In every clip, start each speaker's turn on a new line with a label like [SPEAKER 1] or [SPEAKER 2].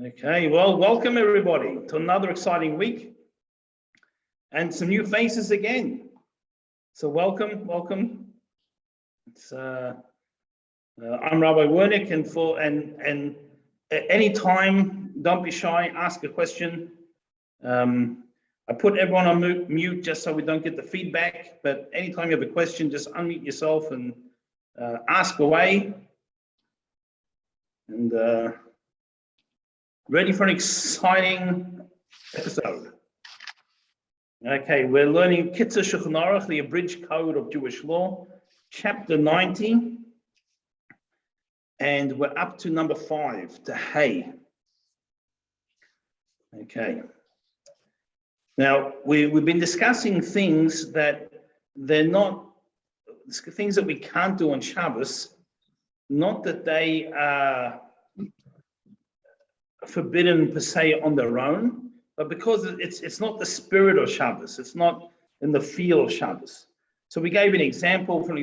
[SPEAKER 1] Okay, well, welcome everybody to another exciting week and some new faces again. So welcome. It's I'm Rabbi Wernick, and at any time, don't be shy, ask a question. I put everyone on mute just so we don't get the feedback. But anytime you have a question, just unmute yourself and ask away. And ready for an exciting episode. Okay, we're learning Kitzur Shulchan Aruch, the abridged code of Jewish law, chapter 90, and we're up to number 5, to Hay. Okay. Now, we've been discussing things that they're not, things that we can't do on Shabbos, not that they are forbidden per se on their own, but because it's not the spirit of Shabbos, it's not in the feel of Shabbos. So we gave an example from,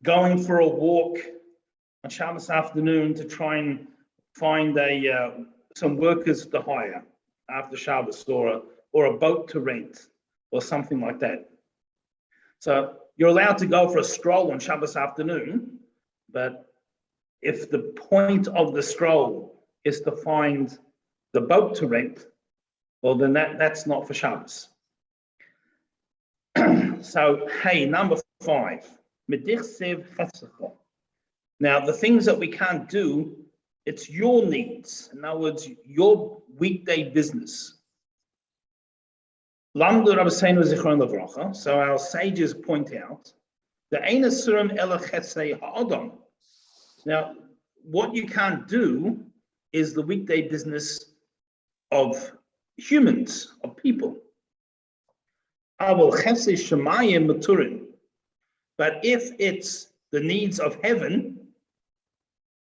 [SPEAKER 1] going for a walk on Shabbos afternoon to try and find some workers to hire after Shabbos, or a boat to rent, or something like that. So you're allowed to go for a stroll on Shabbos afternoon, but if the point of the stroll is to find the boat to rent, well, then that's not for Shabbos. So, hey, number 5. Now, the things that we can't do, it's your needs. In other words, your weekday business. So our sages point out, now, what you can't do is the weekday business of humans, of people. But if it's the needs of heaven,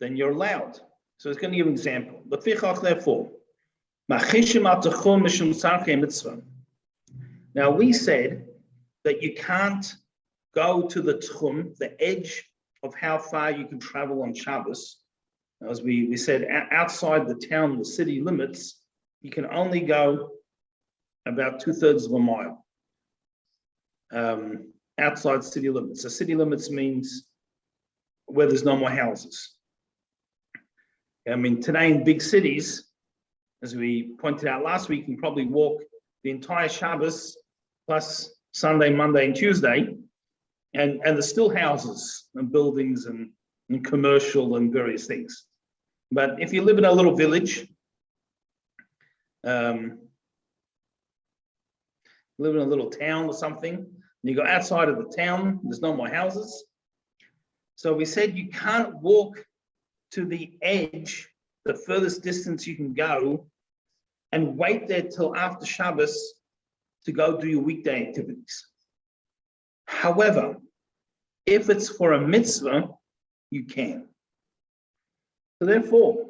[SPEAKER 1] then you're allowed. So it's going to give an example. Therefore, now we said that you can't go to the tchum, the edge of how far you can travel on Shabbos. As we said, outside the town, the city limits, you can only go about 2/3 of a mile outside city limits. So city limits means where there's no more houses. I mean, today in big cities, as we pointed out last week, you can probably walk the entire Shabbos plus Sunday, Monday, and Tuesday, and there's still houses and buildings and commercial and various things. But if you live in a little village, live in a little town or something, and you go outside of the town, there's no more houses. So we said you can't walk to the edge, the furthest distance you can go, and wait there till after Shabbos to go do your weekday activities. However, if it's for a mitzvah, you can. So therefore,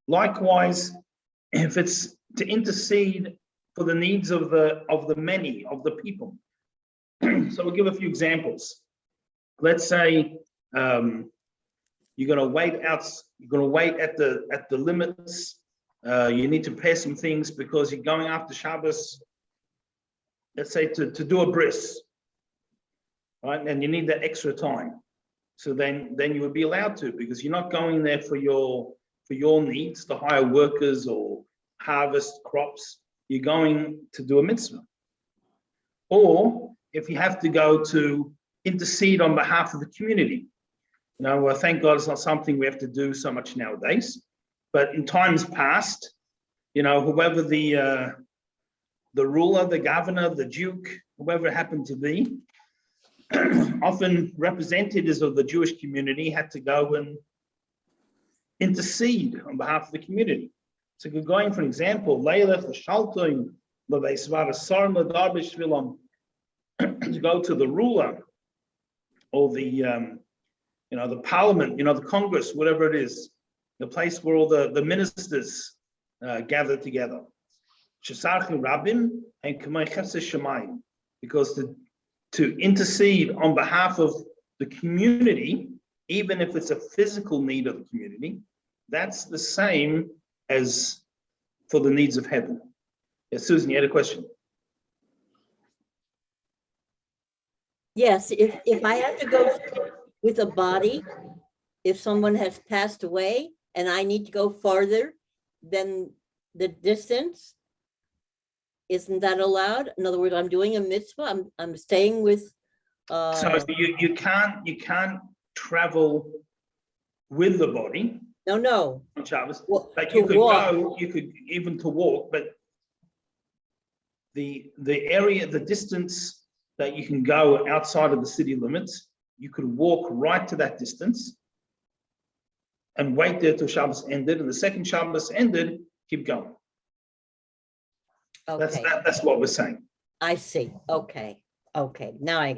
[SPEAKER 1] likewise, if it's to intercede for the needs of the many, of the people. So we'll give a few examples. Let's say you're going to wait at the limits. You need to prepare some things because you're going after Shabbos. Let's say to do a bris, right? And you need that extra time. So then you would be allowed to, because you're not going there for your needs to hire workers or harvest crops. You're going to do a mitzvah. Or if you have to go to intercede on behalf of the community. Thank God it's not something we have to do so much nowadays. But in times past, whoever the ruler, the governor, the duke, whoever it happened to be, often representatives of the Jewish community had to go and intercede on behalf of the community. So going for an example, to go to the ruler or the parliament, the Congress, whatever it is, the place where all the ministers gather together. Because to intercede on behalf of the community, even if it's a physical need of the community, that's the same as for the needs of heaven. Yes, Susan, you had a question?
[SPEAKER 2] Yes, if I have to go with a body, if someone has passed away and I need to go farther than the distance, isn't that allowed? In other words, I'm doing a mitzvah, I'm staying with.
[SPEAKER 1] So you can't travel with the body.
[SPEAKER 2] No.
[SPEAKER 1] On Shabbos,
[SPEAKER 2] Well,
[SPEAKER 1] but
[SPEAKER 2] to
[SPEAKER 1] you could
[SPEAKER 2] walk.
[SPEAKER 1] go. You could even to walk, but the area, the distance that you can go outside of the city limits, you could walk right to that distance and wait there till Shabbos ended, and the second Shabbos ended, keep going.
[SPEAKER 2] Okay,
[SPEAKER 1] That's what we're saying.
[SPEAKER 2] I see. Okay. Now I.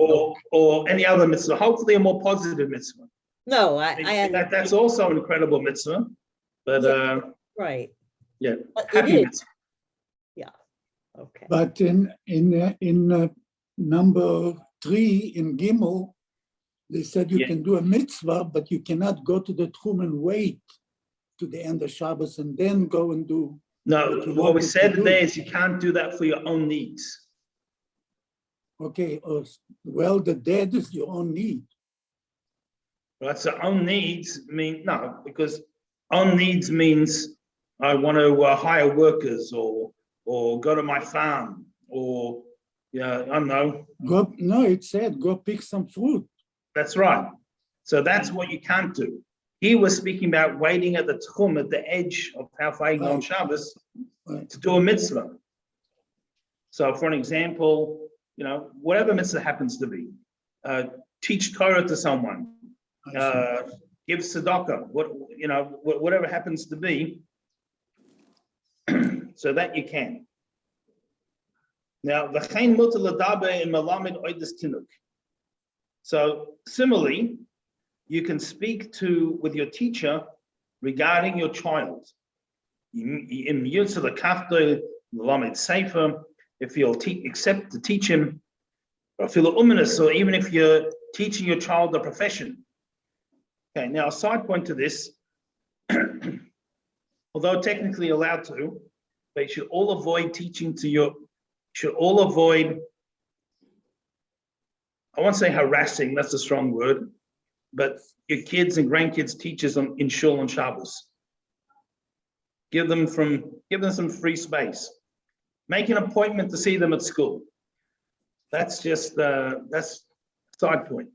[SPEAKER 1] Or any other mitzvah, hopefully a more positive mitzvah.
[SPEAKER 2] No, I
[SPEAKER 1] that's also an incredible mitzvah, but
[SPEAKER 2] yeah, right.
[SPEAKER 1] Yeah,
[SPEAKER 2] But
[SPEAKER 1] happy
[SPEAKER 2] it is.
[SPEAKER 1] mitzvah.
[SPEAKER 2] Yeah. Okay.
[SPEAKER 3] But in number 3 in Gimel, they said you can do a mitzvah, but you cannot go to the Tchum and wait to the end of Shabbos and then go and do.
[SPEAKER 1] No, what we said there is you can't do that for your own needs.
[SPEAKER 3] Okay, well, the dead is your own need.
[SPEAKER 1] Right, so own needs mean, no, because own needs means I want to hire workers or go to my farm or, yeah, I don't know.
[SPEAKER 3] No, it said go pick some fruit.
[SPEAKER 1] That's right. So that's what you can't do. He was speaking about waiting at the tchum, at the edge of how far you go on Shabbos to do a mitzvah. So for an example, whatever mitzvah happens to be, teach Torah to someone, give tzedakah, whatever happens to be, so that you can. Now, v'chein mutar l'daber in melamed oides tinuk. So similarly, you can speak with your teacher regarding your child. If you'll accept to teach him, or even if you're teaching your child a profession. Okay, now a side point to this, although technically allowed to, but you should all avoid I won't say harassing, that's a strong word, but your kids and grandkids teachers in shul on Shabbos. Give them some free space. Make an appointment to see them at school. That's just, that's a side point.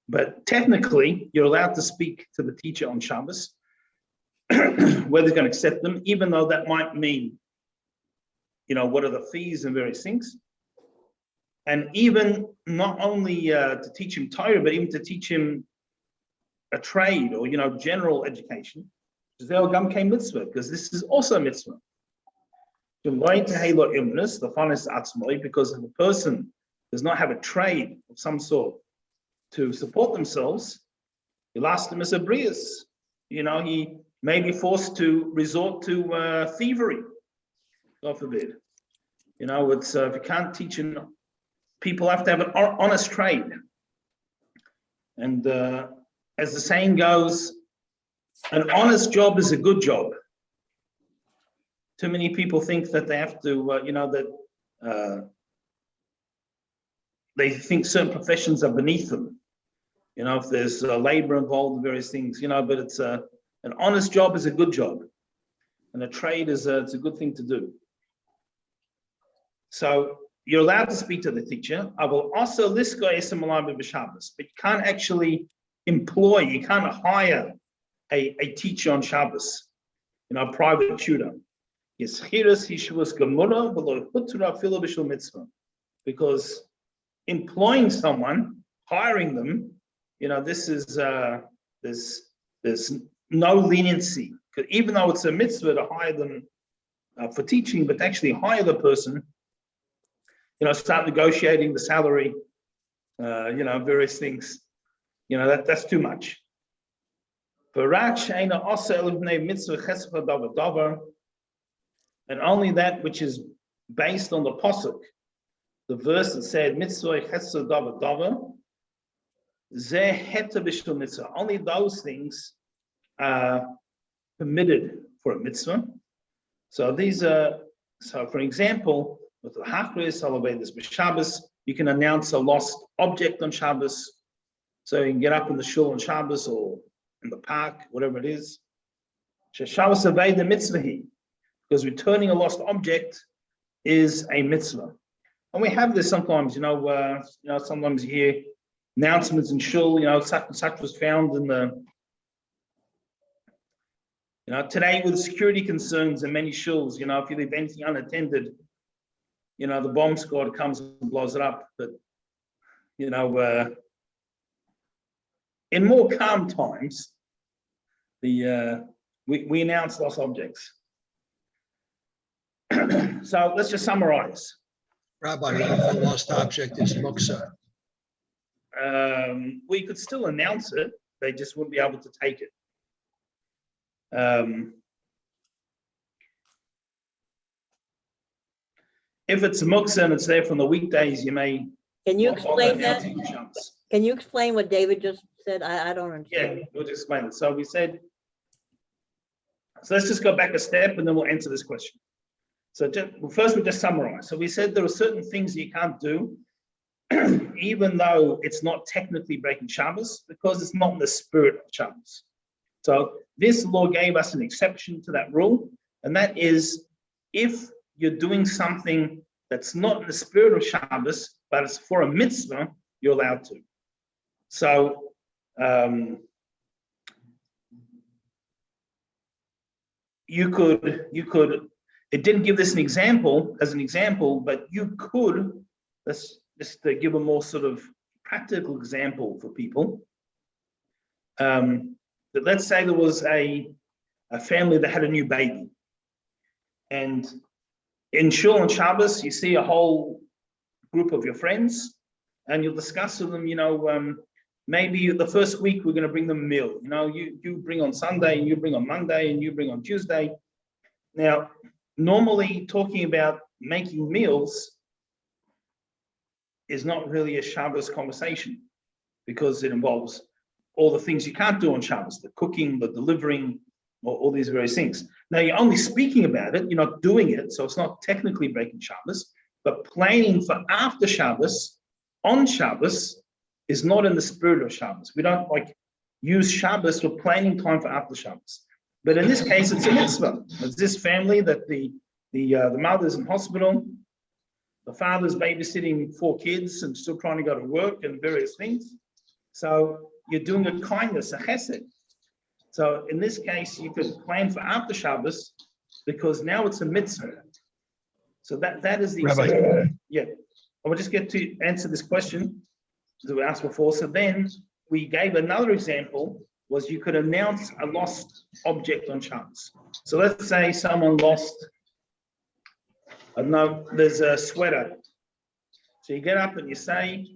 [SPEAKER 1] But technically, you're allowed to speak to the teacher on Shabbos, whether he's going to accept them, even though that might mean, what are the fees and various things. And even not only to teach him Torah, but even to teach him a trade or, general education. Because this is also a mitzvah. Because if a person does not have a trade of some sort to support themselves, he lost him as a brius. He may be forced to resort to thievery, God forbid. It's if you can't teach him, people have to have an honest trade. And as the saying goes, an honest job is a good job. Too many people think that they have to, they think certain professions are beneath them. If there's labor involved in various things, but it's an honest job is a good job. And a trade it's a good thing to do. So you're allowed to speak to the teacher. I will also lisko esem alam b'Shabbos, but you can't actually employ, you can't hire a teacher on Shabbos, a private tutor. Because employing someone, hiring them, this is there's no leniency. Even though it's a mitzvah to hire them for teaching, but to actually hire the person, start negotiating the salary, various things, that's too much. And only that which is based on the pasuk, the verse that said, mitzvah chesed dava dava, zeh heta b'shul mitzvah. Only those things are permitted for a mitzvah. So these are, so for example, with the Hachris, Halavedas b'Shabbos, you can announce a lost object on Shabbos. So you can get up in the shul on Shabbos or in the park, whatever it is. Shabbos Aveda mitzvahi, because returning a lost object is a mitzvah. And we have this sometimes, sometimes you hear announcements in shul, such and such was found in the, today with security concerns in many shuls, if you leave anything unattended, the bomb squad comes and blows it up. But, in more calm times, we announce lost objects. So let's just summarize.
[SPEAKER 4] Rabbi, what if the lost object is muksa?
[SPEAKER 1] We could still announce it, they just wouldn't be able to take it. If it's muksa and it's there from the weekdays, you may.
[SPEAKER 2] Can you
[SPEAKER 1] not bother
[SPEAKER 2] explain that?
[SPEAKER 1] announcing Shabbos.
[SPEAKER 2] Can you explain what David just said? I don't understand.
[SPEAKER 1] Yeah, we'll just explain it. So we said, so let's just go back a step and then we'll answer this question. So first we'll just summarize. So we said there are certain things you can't do, even though it's not technically breaking Shabbos, because it's not in the spirit of Shabbos. So this law gave us an exception to that rule, and that is if you're doing something that's not in the spirit of Shabbos, but it's for a mitzvah, you're allowed to. So you could, it didn't give this as an example, but you could, let's just to give a more sort of practical example for people. That let's say there was a family that had a new baby. And in Shul on Shabbos, you see a whole group of your friends and you'll discuss with them, maybe the first week we're going to bring them a meal. You bring on Sunday and you bring on Monday and you bring on Tuesday. Now, normally talking about making meals is not really a Shabbos conversation because it involves all the things you can't do on Shabbos, the cooking, the delivering, all these various things. Now you're only speaking about it, you're not doing it, so it's not technically breaking Shabbos, but planning for after Shabbos, on Shabbos, is not in the spirit of Shabbos. We don't use Shabbos for planning time for after Shabbos. But in this case, it's a mitzvah. It's this family that the mother's in hospital, the father's babysitting 4 kids and still trying to go to work and various things. So you're doing a kindness, a chesed. So in this case, you could plan for after Shabbos because now it's a mitzvah. So that is the example. Yeah. I will just get to answer this question that we asked before. So then we gave another example was you could announce a lost object on Shabbos. So let's say someone lost, I don't know, there's a sweater. So you get up and you say,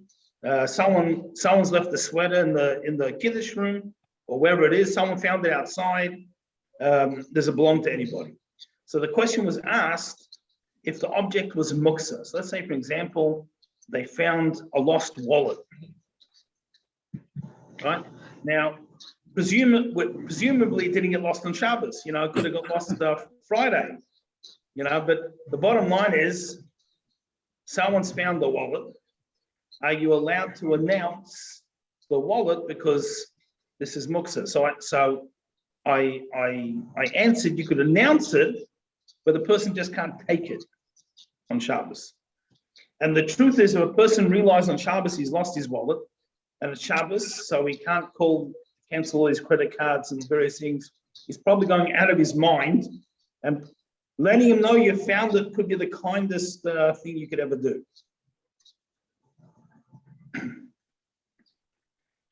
[SPEAKER 1] someone's left the sweater in the kiddush room or wherever it is. Someone found it outside. Does it belong to anybody? So the question was asked if the object was muksa. So let's say, for example, they found a lost wallet. Right now, presumably it didn't get lost on Shabbos. It could have got lost Friday. But the bottom line is, someone's found the wallet. Are you allowed to announce the wallet because this is muksa? So I answered you could announce it, but the person just can't take it on Shabbos. And the truth is, if a person realizes on Shabbos he's lost his wallet, and it's Shabbos, so he can't cancel all his credit cards and various things, he's probably going out of his mind, and letting him know you found it could be the kindest thing you could ever do.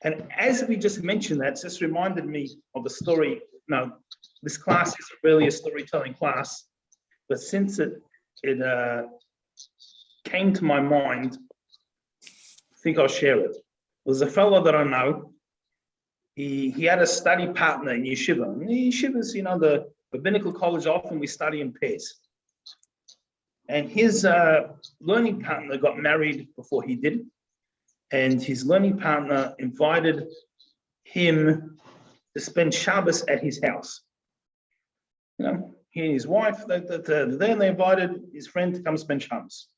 [SPEAKER 1] And as we just mentioned that, just reminded me of a story. No, this class is really a storytelling class, but since it came to my mind, I think I'll share it. There's a fellow that I know. He had a study partner in yeshiva. And yeshivas, the rabbinical college, often we study in pairs. And his learning partner got married before he did. And his learning partner invited him to spend Shabbos at his house. You know, he and his wife, then they invited his friend to come spend Shabbos.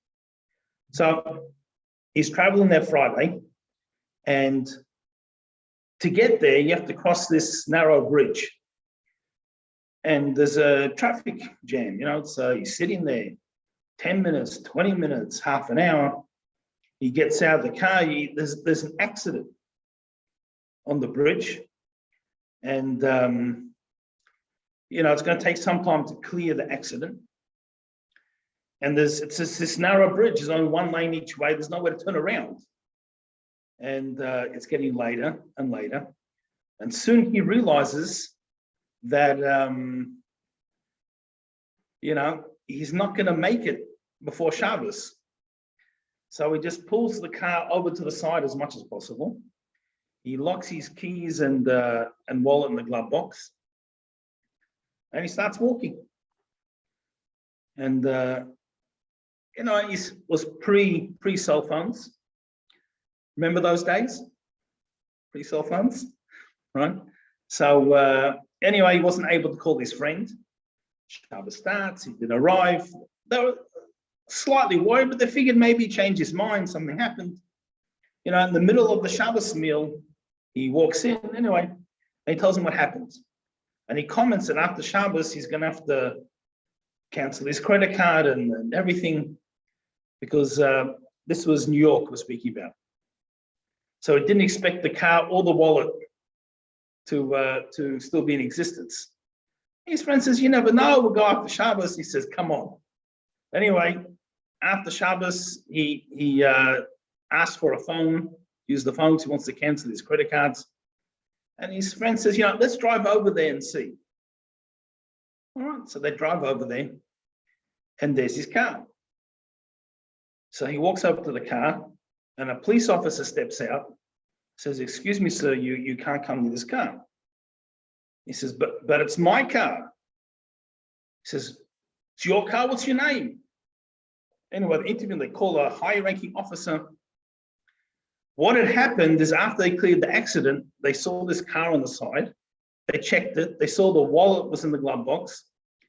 [SPEAKER 1] So he's traveling there Friday, and to get there, you have to cross this narrow bridge. And there's a traffic jam, you know, so he's sitting there 10 minutes, 20 minutes, half an hour. He gets out of the car, there's an accident on the bridge. And, you know, it's going to take some time to clear the accident. And it's just this narrow bridge, there's only one lane each way, there's nowhere to turn around. And it's getting later and later. And soon he realizes that, you know, he's not going to make it before Shabbos. So he just pulls the car over to the side as much as possible. He locks his keys and wallet in the glove box. And he starts walking. And, you know, it was pre-cell phones. Remember those days? Pre-cell phones, right? So anyway, he wasn't able to call his friend. Shabbos starts, he didn't arrive. They were slightly worried, but they figured maybe he changed his mind, something happened. You know, in the middle of the Shabbos meal, he walks in anyway, and he tells him what happened. And he comments that after Shabbos, he's going to have to cancel his credit card and everything, because this was New York we're speaking about. So he didn't expect the car or the wallet to still be in existence. His friend says, you never know, we'll go after Shabbos. He says, come on. Anyway, after Shabbos, he asked for a phone, used the phone because he wants to cancel his credit cards. And his friend says, you know, let's drive over there and see. All right, so they drive over there, and there's his car. So he walks up to the car, and a police officer steps out, says, excuse me, sir, you can't come to this car. He says, but it's my car. He says, it's your car, what's your name? Anyway, the interview, they call a high-ranking officer. What had happened is after they cleared the accident, they saw this car on the side. They checked it. They saw the wallet was in the glove box.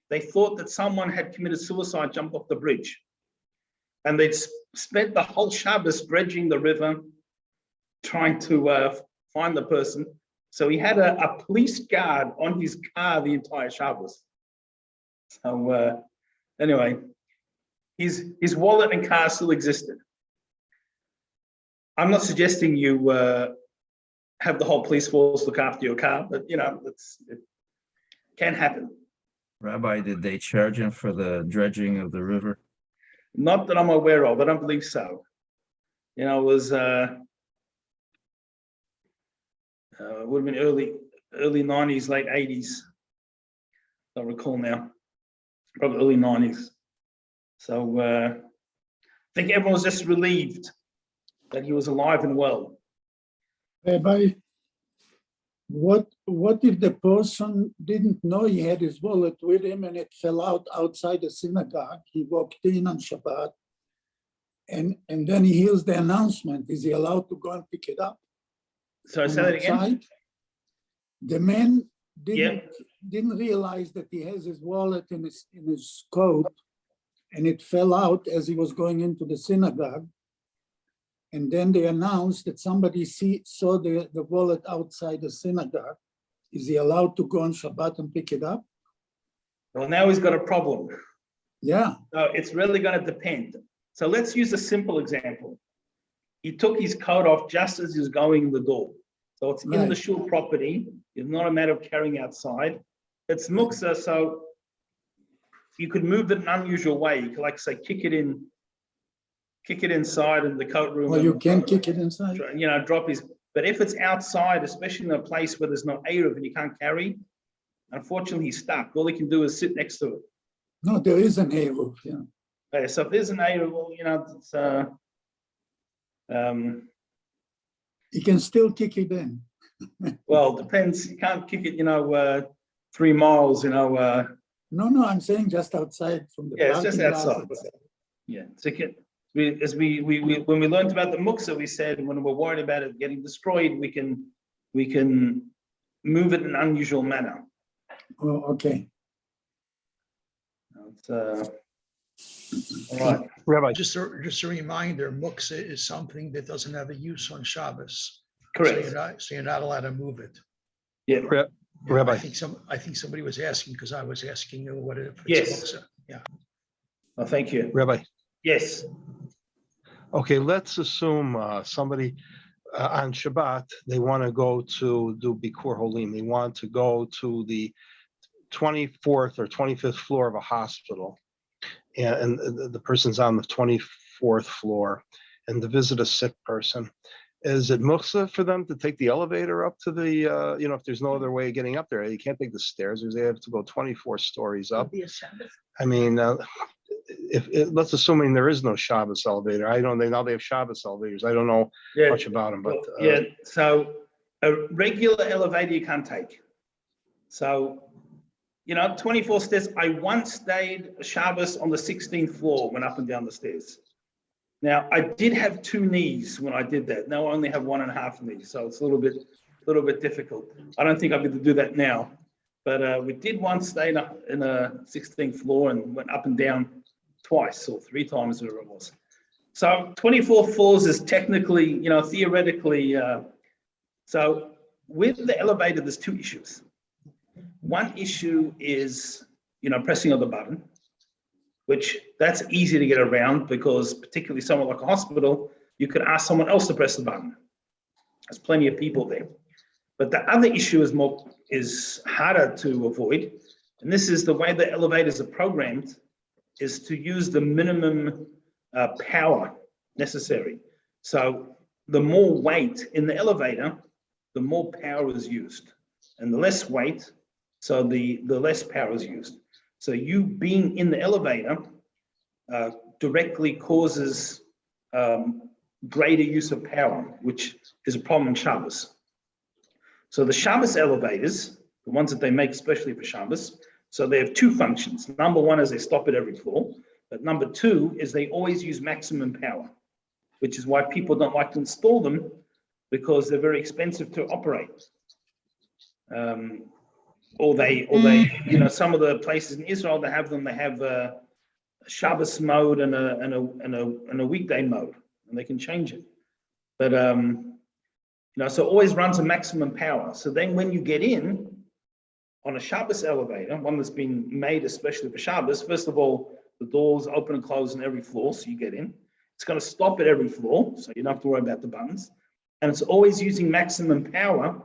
[SPEAKER 1] They thought that someone had committed suicide, jumped off the bridge. And they'd spent the whole Shabbos dredging the river, trying to find the person. So he had a police guard on his car the entire Shabbos. So anyway, his wallet and car still existed. I'm not suggesting you have the whole police force look after your car, but you know, it can happen.
[SPEAKER 5] Rabbi, did they charge him for the dredging of the river?
[SPEAKER 1] Not that I'm aware of. I don't believe so. You know, it was would have been early 90s, late 80s. I don't recall now. Probably early 90s. So I think everyone was just relieved that he was alive and well.
[SPEAKER 3] Rabbi, what if the person didn't know he had his wallet with him and it fell out outside the synagogue? He walked in on Shabbat, and then he hears the announcement. Is he allowed to go and pick it up?
[SPEAKER 1] So say that again.
[SPEAKER 3] The man didn't realize that he has his wallet in his coat, and it fell out as he was going into the synagogue. And then they announced that somebody saw the wallet outside the synagogue. Is he allowed to go on Shabbat and pick it up?
[SPEAKER 1] Well, now he's got a problem.
[SPEAKER 3] Yeah.
[SPEAKER 1] So it's really going to depend. So let's use a simple example. He took his coat off just as he was going in the door. So it's in the shul property. It's not a matter of carrying outside. It's muksa, so you could move it in an unusual way. You could, like, say, kick it inside in the coat room.
[SPEAKER 3] Well, you can kick it inside.
[SPEAKER 1] You know, drop his. But if it's outside, especially in a place where there's no Eruv and you can't carry, unfortunately, he's stuck. All he can do is sit next to it.
[SPEAKER 3] No, there is an Eruv, yeah.
[SPEAKER 1] Okay, so if there's an Eruv, well, you know, it's
[SPEAKER 3] he can still kick it in.
[SPEAKER 1] well, depends. You can't kick it, you know, 3 miles, you know.
[SPEAKER 3] No, I'm saying just outside from the
[SPEAKER 1] Yeah, it's just
[SPEAKER 3] parking lot.
[SPEAKER 1] outside. Yeah. So when we learned about the muksa, we said when we're worried about it getting destroyed, we can move it in an unusual manner.
[SPEAKER 3] Oh, okay.
[SPEAKER 1] It's, all right.
[SPEAKER 6] Rabbi,
[SPEAKER 4] Just a reminder, muksa is something that doesn't have a use on Shabbos. So
[SPEAKER 1] Correct.
[SPEAKER 4] you're not allowed to move it.
[SPEAKER 1] Yeah.
[SPEAKER 6] Ra-
[SPEAKER 4] Yeah,
[SPEAKER 6] Rabbi.
[SPEAKER 4] I think somebody was asking because I was asking you what if it's
[SPEAKER 1] Yes.
[SPEAKER 4] muksa. Yeah.
[SPEAKER 1] Well, thank you.
[SPEAKER 6] Rabbi,
[SPEAKER 1] Yes.
[SPEAKER 6] okay, let's assume somebody on Shabbat, they want to go to do Bikur Holim. They want to go to the 24th or 25th floor of a hospital. And the person's on the 24th floor and to visit a sick person. Is it muksa for them to take the elevator up to the, if there's no other way of getting up there? You can't take the stairs, or they have to go 24 stories up. I mean, let's assuming there is no Shabbos elevator. I don't. Now they have Shabbos elevators. I don't know
[SPEAKER 1] Yeah.
[SPEAKER 6] much about them, but
[SPEAKER 1] Yeah. So a regular elevator you can't take. So 24 stairs. I once stayed Shabbos on the 16th floor, went up and down the stairs. Now I did have 2 knees when I did that. Now I only have 1.5 knees, so it's a little bit difficult. I don't think I'll be able to do that now, but we did once stay in a 16th floor and went up and down twice or 3 times, whatever it was. So 24 floors is technically, theoretically. So with the elevator, there's 2 issues. One issue is, pressing of the button, which that's easy to get around because particularly somewhere like a hospital, you could ask someone else to press the button. There's plenty of people there. But the other issue is harder to avoid. And this is the way the elevators are programmed, is to use the minimum power necessary. So the more weight in the elevator, the more power is used. And the less weight, so the less power is used. So you being in the elevator directly causes greater use of power, which is a problem in Shabbos. So the Shabbos elevators, the ones that they make especially for Shabbos, so they have 2 functions. Number 1 is they stop at every floor, but number 2 is they always use maximum power, which is why people don't like to install them, because they're very expensive to operate. Or they, some of the places in Israel they have a Shabbos mode and a weekday mode, and they can change it. But so it always runs a maximum power. So then when you get in on a Shabbos elevator, one that's been made especially for Shabbos, first of all, the doors open and close on every floor, so you get in. It's going to stop at every floor, so you don't have to worry about the buttons. And it's always using maximum power,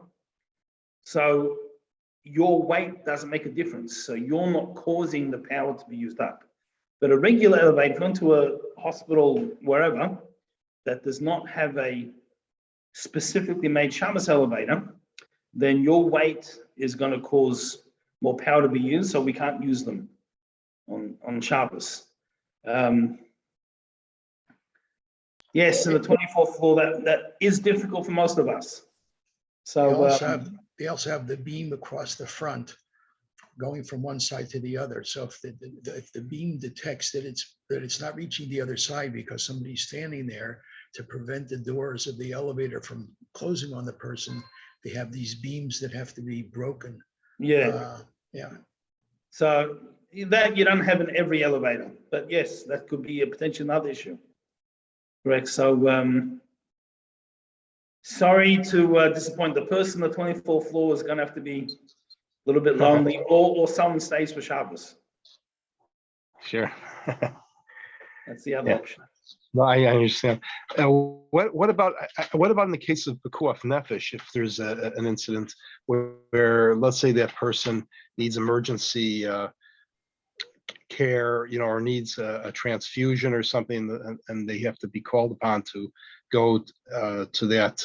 [SPEAKER 1] so your weight doesn't make a difference. So you're not causing the power to be used up. But a regular elevator, if you go into a hospital, wherever, that does not have a specifically made Shabbos elevator, then your weight is going to cause more power to be used, so we can't use them on Shabbos. Yes, so the 24th floor, that is difficult for most of us. So
[SPEAKER 4] They also have the beam across the front going from one side to the other. So if the beam detects that it's not reaching the other side because somebody's standing there to prevent the doors of the elevator from closing on the person, they have these beams that have to be broken.
[SPEAKER 1] yeah. So that you don't have in every elevator, but yes, that could be a potential another issue. Correct. So sorry to disappoint the person. The 24th floor is going to have to be a little bit lonely, or someone stays for Shabbos.
[SPEAKER 6] sure.
[SPEAKER 1] That's the other option.
[SPEAKER 6] No, I understand. What about in the case of Pekuach Nefesh, if there's an incident where let's say that person needs emergency care, or needs a transfusion or something, and they have to be called upon to go to that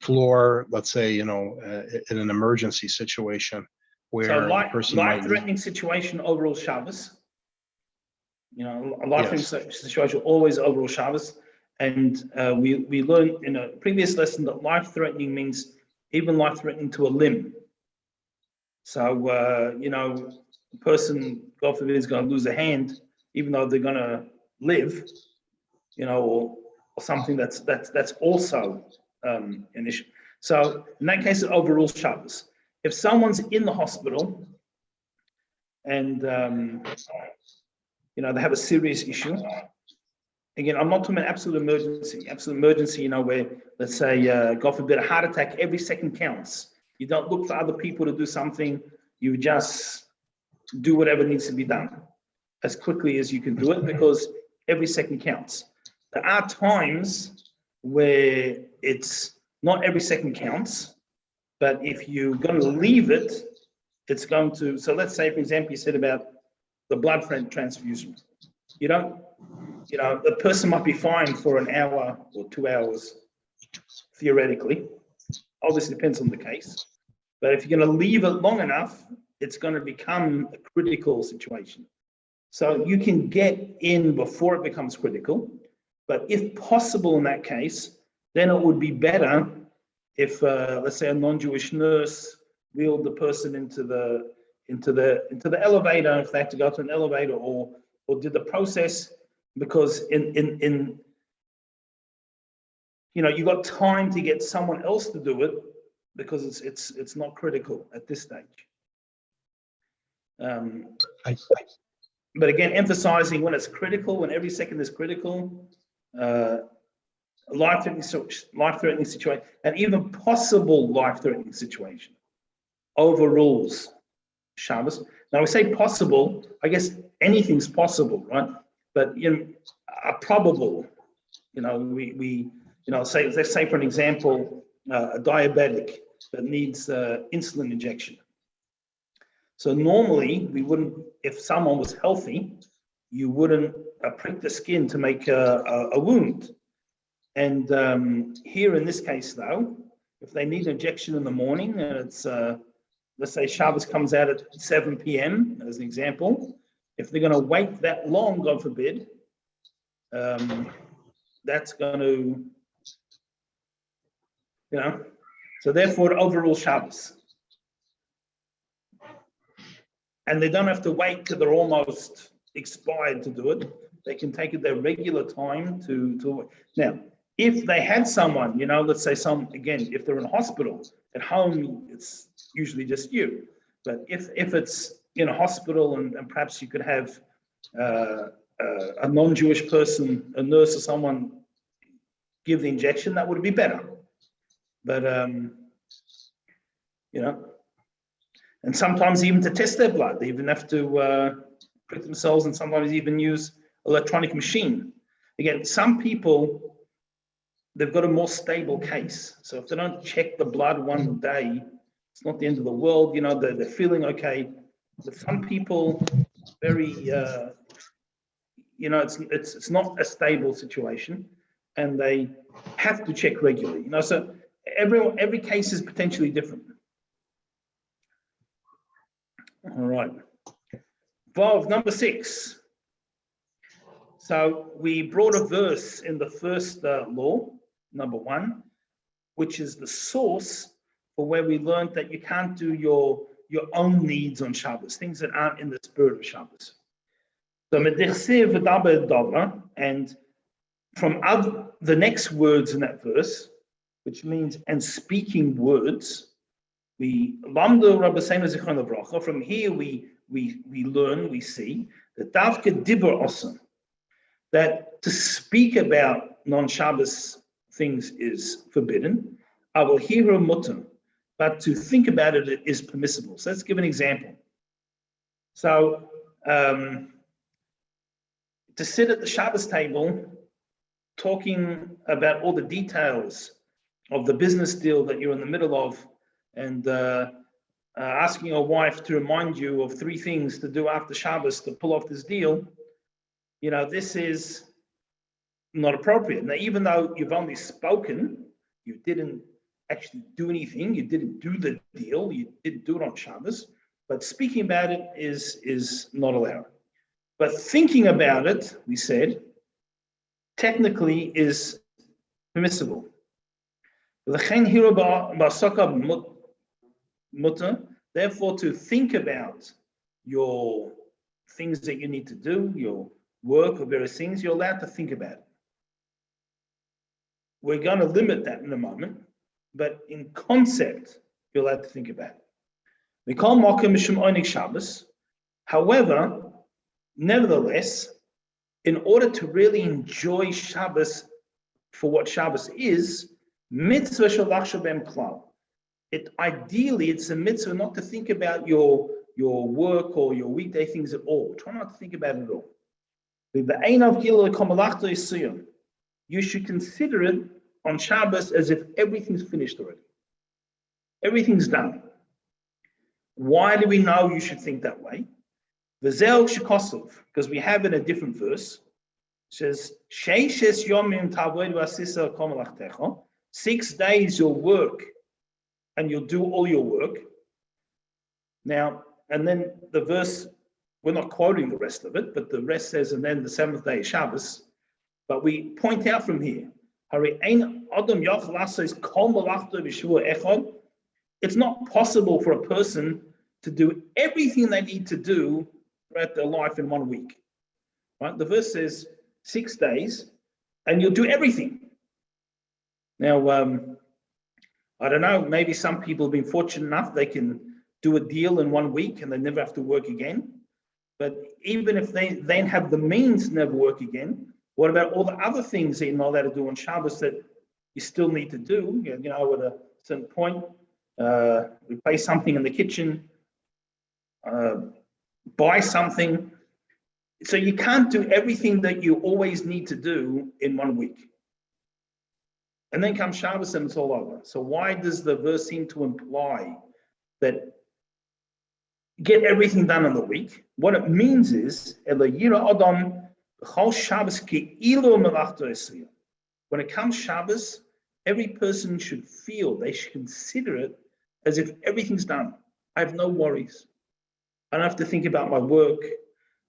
[SPEAKER 6] floor, let's say, in an emergency situation where
[SPEAKER 1] So
[SPEAKER 6] the person might need.
[SPEAKER 1] life-threatening situation, overall Shabbos. A life-threatening
[SPEAKER 6] Yes.
[SPEAKER 1] situation always overall Shabbos. And we learned in a previous lesson that life-threatening means even life-threatening to a limb. So, the person, God forbid, is going to lose a hand, even though they're going to, live, or something that's also an issue. So in that case, it overrules Shabbos. If someone's in the hospital and they have a serious issue, again, I'm not talking about absolute emergency. Absolute emergency, where, let's say, God forbid, a heart attack, every second counts. You don't look for other people to do something. You just do whatever needs to be done as quickly as you can do it, because every second counts. There are times where it's not every second counts, but if you're going to leave it, it's going to. So let's say, for example, you said about the blood transfusion. The person might be fine for an hour or 2 hours, theoretically. Obviously, depends on the case. But if you're going to leave it long enough, it's going to become a critical situation. So you can get in before it becomes critical. But if possible in that case, then it would be better if, let's say, a non-Jewish nurse wheeled the person into the elevator, if they had to go to an elevator, or did the process, because you got time to get someone else to do it, because it's not critical at this stage. But again, emphasizing when it's critical, when every second is critical, life-threatening situation, and even possible life-threatening situation overrules Shabbos. Now we say possible, I guess anything's possible, right? But a probable, let's say for an example, a diabetic that needs insulin injection. So normally we wouldn't, if someone was healthy, you wouldn't prick the skin to make a wound. And here in this case, though, if they need an injection in the morning, and it's let's say Shabbos comes out at 7 p.m. as an example, if they're going to wait that long, God forbid, that's going to, so therefore it overrules Shabbos. And they don't have to wait till they're almost expired to do it. They can take it their regular time to. Now, if they had someone, let's say if they're in a hospital, at home, it's usually just you. But if it's in a hospital and perhaps you could have a non-Jewish person, a nurse or someone, give the injection, that would be better. But, and sometimes even to test their blood, they even have to prick themselves, and sometimes even use electronic machine. Again, some people, they've got a more stable case. So if they don't check the blood one day, it's not the end of the world. They're feeling okay. But some people, very, it's not a stable situation, and they have to check regularly. So every case is potentially different. All right. Vav, number 6. So we brought a verse in the first law, number 1, which is the source for where we learned that you can't do your own needs on Shabbos, things that aren't in the spirit of Shabbos. So and from the next words in that verse, which means and speaking words, from here we learn, we see that Davka Dibur Osam, that to speak about non-Shabbos things is forbidden. I will hear a mutter, but to think about it is permissible. So let's give an example. So to sit at the Shabbos table, talking about all the details of the business deal that you're in the middle of, and asking your wife to remind you of 3 things to do after Shabbos to pull off this deal, this is not appropriate. Now, even though you've only spoken, you didn't actually do anything, you didn't do the deal, you didn't do it on Shabbos, but speaking about it is not allowed. But thinking about it, we said, technically is permissible. Therefore, to think about your things that you need to do, your work or various things, you're allowed to think about it. We're going to limit that in a moment, but in concept, you're allowed to think about it. We call Mokum Mishum Onik Shabbos. However, nevertheless, in order to really enjoy Shabbos for what Shabbos is, mitzvah shalach shabem klal. Ideally, it's a mitzvah not to think about your work or your weekday things at all. Try not to think about it at all. You should consider it on Shabbos as if everything's finished already. Everything's done. Why do we know you should think that way? V'zel shekosov, because we have in a different verse, it says, 6 days you'll work and you'll do all your work. Now, and then the verse, we're not quoting the rest of it, but the rest says, and then the 7th day is Shabbos. But we point out from here, it's not possible for a person to do everything they need to do throughout their life in 1 week. Right? The verse says 6 days, and you'll do everything. Now, I don't know, maybe some people have been fortunate enough they can do a deal in 1 week and they never have to work again. But even if they then have the means to never work again, what about all the other things that you're not allowed to do on Shabbos that you still need to do? You know, at a certain point, replace something in the kitchen, buy something. So you can't do everything that you always need to do in 1 week. And then comes Shabbos and it's all over. So why does the verse seem to imply that get everything done in the week? What it means is, when it comes Shabbos, every person should feel, they should consider it as if everything's done. I have no worries. I don't have to think about my work.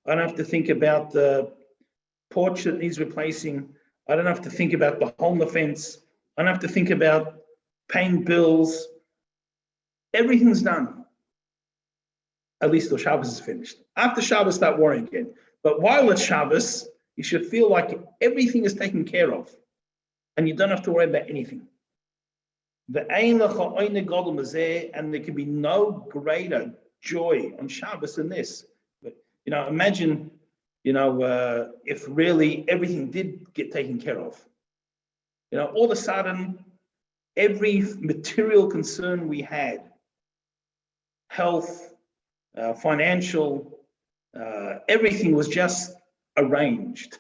[SPEAKER 1] I don't have to think about the porch that needs replacing. I don't have to think about the home offense. I don't have to think about paying bills. Everything's done. At least till Shabbos is finished. After Shabbos, start worrying again. But while it's Shabbos, you should feel like everything is taken care of. And you don't have to worry about anything. And there can be no greater joy on Shabbos than this. But, imagine, if really everything did get taken care of. All of a sudden, every material concern we had, health, financial, everything was just arranged,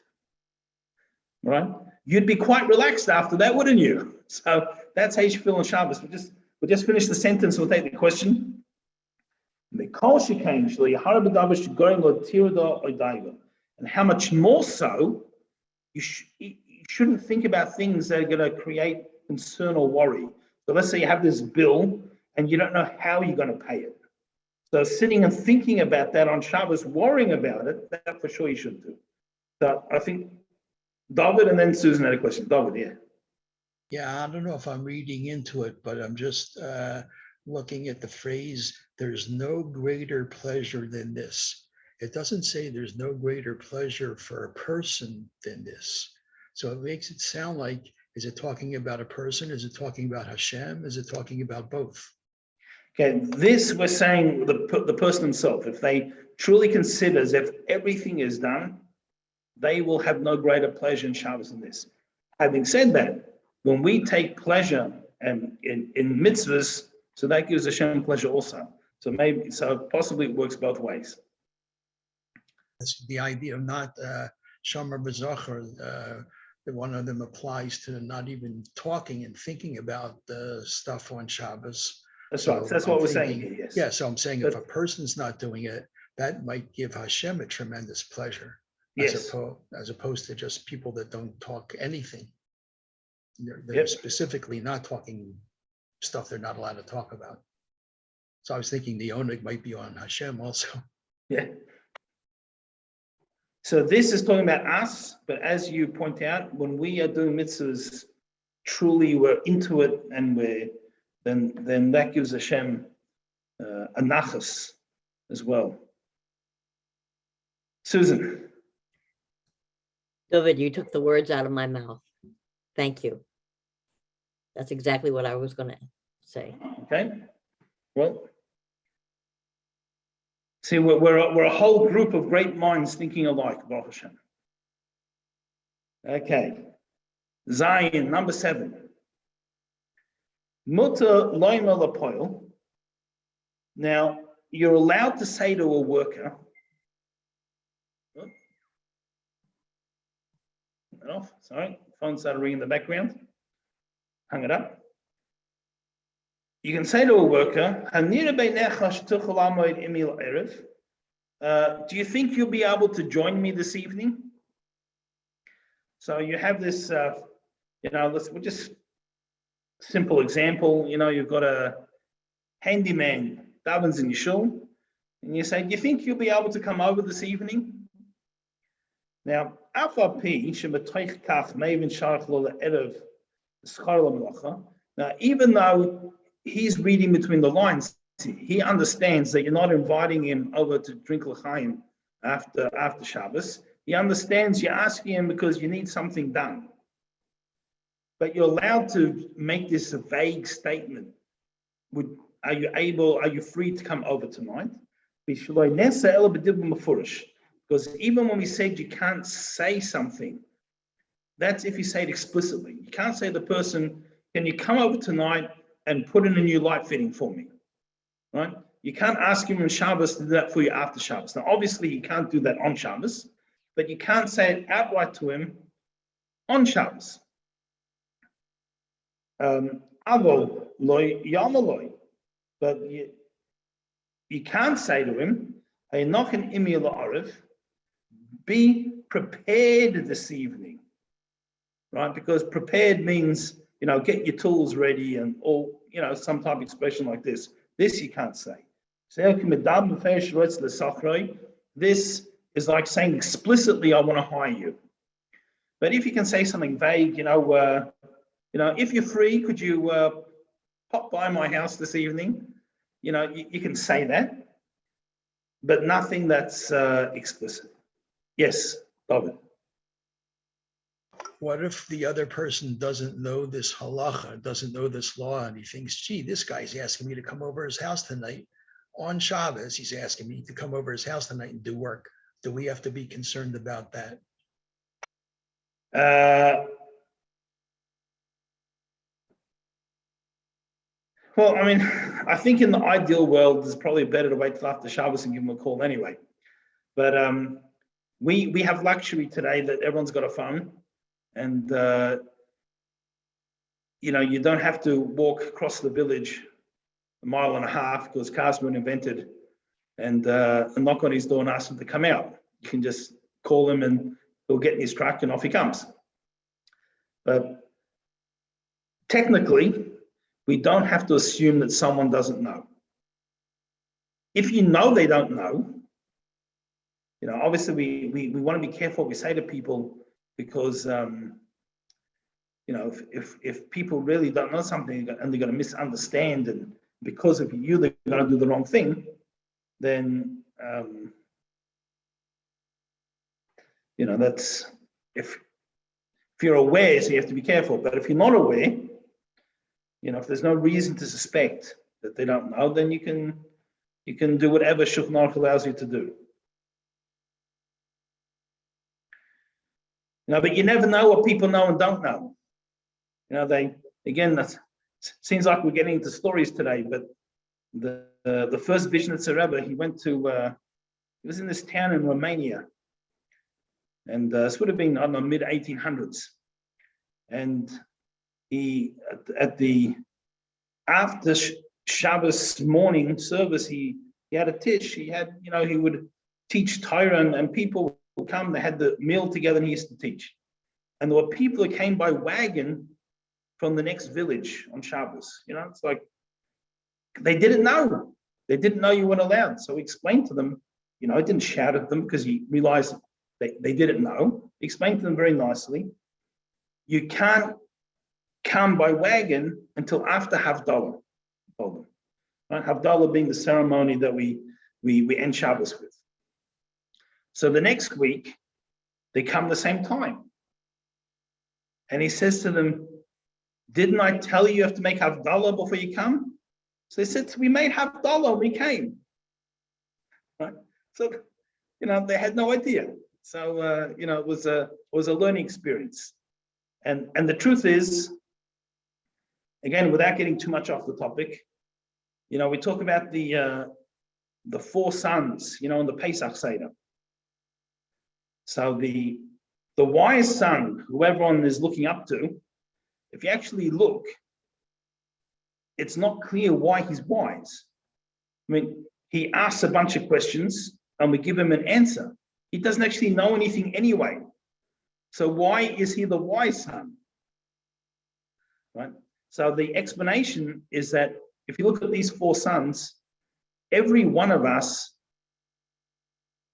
[SPEAKER 1] right? You'd be quite relaxed after that, wouldn't you? So that's how you should feel on Shabbos. We'll just finish the sentence. We'll take the question. And how much more so, you shouldn't think about things that are going to create concern or worry. So let's say you have this bill and you don't know how you're going to pay it. So sitting and thinking about that on Shabbos, worrying about it, that for sure you shouldn't do. So I think David and then Susan had a question. David, yeah.
[SPEAKER 4] Yeah, I don't know if I'm reading into it, but I'm just looking at the phrase, there's no greater pleasure than this. It doesn't say there's no greater pleasure for a person than this. So it makes it sound like, is it talking about a person? Is it talking about Hashem? Is it talking about both?
[SPEAKER 1] Okay, this we're saying the person himself, if they truly consider as if everything is done, they will have no greater pleasure in Shabbos than this. Having said that, when we take pleasure in mitzvahs, so that gives Hashem pleasure also. So possibly it works both ways.
[SPEAKER 4] That's the idea of not Shomer B'Zocher. One of them applies to not even talking and thinking about the stuff on Shabbos.
[SPEAKER 1] That's right. That's what we're saying here, yes.
[SPEAKER 4] Yeah, so I'm saying if a person's not doing it, that might give Hashem a tremendous pleasure.
[SPEAKER 1] Yes.
[SPEAKER 4] As opposed to just people that don't talk anything. They're specifically not talking stuff they're not allowed to talk about. So I was thinking the oneg might be on Hashem also.
[SPEAKER 1] Yeah. So this is talking about us, but as you point out, when we are doing mitzvahs, truly we're into it, and then that gives Hashem a nachas as well. Susan.
[SPEAKER 2] David, you took the words out of my mouth. Thank you. That's exactly what I was gonna say.
[SPEAKER 1] Okay, well, see, we're a whole group of great minds thinking alike, Baruch Hashem. Okay, Zion, number 7. Mutter loyma lapoil. Now, you're allowed to say to a worker, off, sorry, phone started ringing in the background, hung it up. You can say to a worker, do you think you'll be able to join me this evening? So you have this, we'll just simple example, you've got a handyman, davens in your shul, and you say, do you think you'll be able to come over this evening? Now, now, even though he's reading between the lines, he understands that you're not inviting him over to drink l'chaim after Shabbos. He understands you're asking him because you need something done. But you're allowed to make this a vague statement. Are you free to come over tonight? Because even when we said you can't say something, that's if you say it explicitly. You can't say to the person, can you come over tonight and put in a new light fitting for me? Right? You can't ask him on Shabbos to do that for you after Shabbos. Now, obviously, you can't do that on Shabbos, but you can't say it outright to him on Shabbos. Avo loy yamaloi, but you can't say to him, hey, nochin imi la'arif, be prepared this evening, right? Because prepared means, get your tools ready and all, some type of expression like this. This you can't say. This is like saying explicitly, I want to hire you. But if you can say something vague, if you're free, could you pop by my house this evening? You can say that, but nothing that's explicit. Yes, David.
[SPEAKER 4] What if the other person doesn't know this halacha, doesn't know this law, and he thinks, gee, this guy's asking me to come over his house tonight on Shabbos. He's asking me to come over his house tonight and do work. Do we have to be concerned about that?
[SPEAKER 1] Well, I think in the ideal world, it's probably better to wait till after Shabbos and give him a call anyway. But we have luxury today that everyone's got a phone, and you don't have to walk across the village 1.5 miles because cars weren't invented, and knock on his door and ask him to come out. You can just call him and he'll get in his truck and off he comes. But technically, we don't have to assume that someone doesn't know. If you know they don't know, obviously we want to be careful what we say to people, because if people really don't know something and they're going to misunderstand, and because of you they're going to do the wrong thing, then that's if you're aware, so you have to be careful. But if you're not aware, if there's no reason to suspect that they don't know, then you can do whatever Shulchan Aruch allows you to do. But you never know what people know and don't know. That seems like we're getting into stories today, but the first Vishnitzer Rebbe, he went to, he was in this town in Romania, and this would have been, mid-1800s. And he, after Shabbos morning service, he had a tish. He had, he would teach Torah, and people would come. They had the meal together, and he used to teach. And there were people that came by wagon from the next village on Shabbos. It's like they didn't know. They didn't know you weren't allowed. So he explained to them. He didn't shout at them because he realized they didn't know. He explained to them very nicely. You can't come by wagon until after Havdalah. Right? Havdalah being the ceremony that we end Shabbos with. So the next week, They come the same time. And he says to them, didn't I tell you have to make Havdalah before you come? So they said, we made Havdalah, we came. Right? So, they had no idea. So, it was a learning experience. And the truth is, again, without getting too much off the topic, we talk about the 4 sons, in the Pesach Seder. So the wise son, who everyone is looking up to, if you actually look, it's not clear why he's wise. I mean, he asks a bunch of questions and we give him an answer. He doesn't actually know anything anyway. So why is he the wise son? Right? So the explanation is that if you look at these 4 sons, every one of us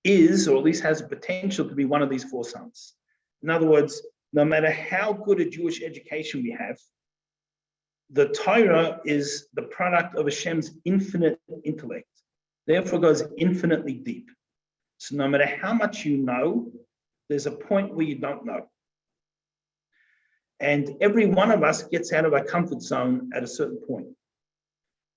[SPEAKER 1] is, or at least has the potential to be one of these 4 sons. In other words, no matter how good a Jewish education we have, the Torah is the product of Hashem's infinite intellect, therefore goes infinitely deep. So no matter how much you know, there's a point where you don't know. And every one of us gets out of our comfort zone at a certain point.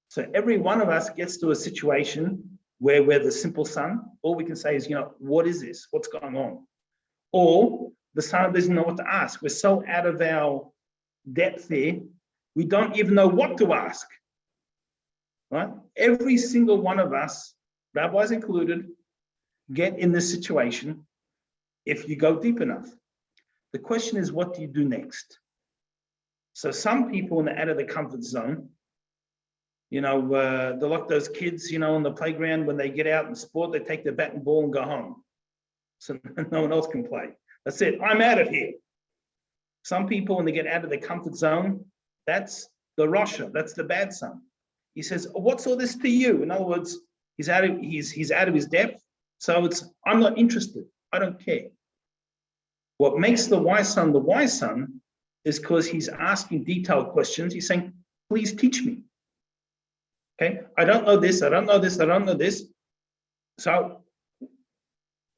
[SPEAKER 1] So every one of us gets to a situation where we're the simple son. All we can say is, what is this? What's going on? Or the son doesn't know what to ask. We're so out of our depth there, we don't even know what to ask. Right? Every single one of us, rabbis included, get in this situation if you go deep enough. The question is, what do you do next? So some people, when they're out of the comfort zone, they're like those kids, on the playground, when they get out in sport, they take their bat and ball and go home. So no one else can play. That's it. I'm out of here. Some people, when they get out of their comfort zone, that's the Rasha, that's the bad son. He says, what's all this to you? In other words, he's out of his depth. So I'm not interested. I don't care. What makes the wise son is because he's asking detailed questions. He's saying, please teach me. Okay, I don't know this, I don't know this, I don't know this. So,